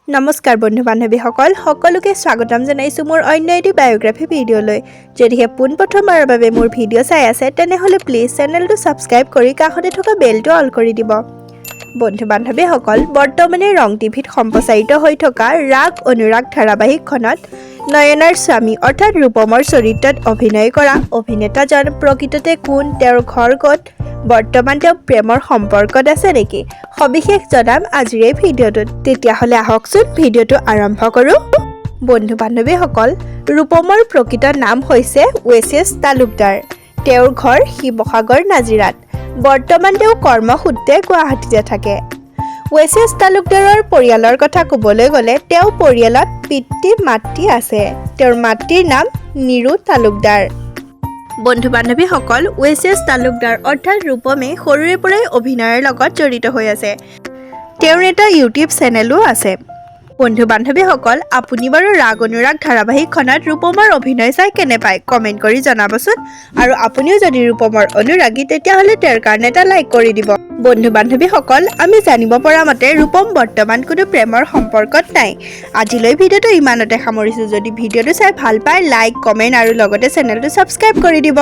নমস্কাৰ বন্ধু বান্ধৱীসকল সকলোকে স্বাগতম জনাইছো মোৰ অন্য এটি বায়োগ্ৰাফি ভিডিঅ'লৈ যদিহে পোনপ্ৰথমবাৰৰ বাবে মোৰ ভিডিঅ' চাই আছে তেনেহ'লে প্লিজ চেনেলটো ছাবস্ক্ৰাইব কৰি কাষতে থকা বেলটো অল কৰি দিব বন্ধু বান্ধৱীসকল বৰ্তমানে ৰং টিভিত সম্প্ৰচাৰিত হৈ থকা ৰাগ অনুৰাগ ধাৰাবাহিকখনত নয়নাৰ স্বামী অৰ্থাৎ ৰূপমৰ চৰিত্ৰত অভিনয় কৰা অভিনেতাজন প্ৰকৃততে কোন তেওঁৰ ঘৰ ক'ত বৰ্তমান তেওঁ প্ৰেমৰ সম্পৰ্কত আছে নেকি সবিশেষ জনাম আজিৰ এই ভিডিঅ'টোত তেতিয়াহ'লে আহকচোন ভিডিঅ'টো আৰম্ভ কৰোঁ বন্ধু বান্ধৱীসকল ৰূপমৰ প্ৰকৃত নাম হৈছে ৱেচেছ তালুকদাৰ তেওঁৰ ঘৰ শিৱসাগৰ নাজিৰাত বৰ্তমান তেওঁ কৰ্মসূত্ৰে গুৱাহাটীতে থাকে ৱেচেছ তালুকদাৰৰ পৰিয়ালৰ কথা ক'বলৈ গ'লে তেওঁ পৰিয়ালত পিতৃ মাতৃ আছে তেওঁৰ মাতৃৰ নাম নিৰু তালুকদাৰ বন্ধু বান্ধৱীসকল ৱেচেছ তালুকদাৰ অৰ্থাৎ ৰূপমে সৰুৰে পৰাই অভিনয়ৰ লগত জড়িত হৈ আছে তেওঁৰ এটা ইউটিউব চেনেলো আছে বন্ধু বান্ধৱীসকল আপুনি বাৰু ৰাগ অনুৰাগ ধাৰাবাহিকখনত ৰূপমৰ অভিনয় চাই কেনে পায় কমেণ্ট কৰি জনাবচোন আৰু আপুনিও যদি ৰূপমৰ অনুৰাগী তেতিয়াহ'লে তেওঁৰ কাৰণে এটা লাইক কৰি দিব বন্ধু বান্ধৱীসকল আমি জানিব পৰা মতে ৰূপম বৰ্তমান কোনো প্ৰেমৰ সম্পৰ্কত নাই আজিলৈ ভিডিঅ'টো ইমানতে সামৰিছোঁ যদি ভিডিঅ'টো চাই ভাল পায় লাইক কমেণ্ট আৰু লগতে চেনেলটো ছাবস্ক্ৰাইব কৰি দিব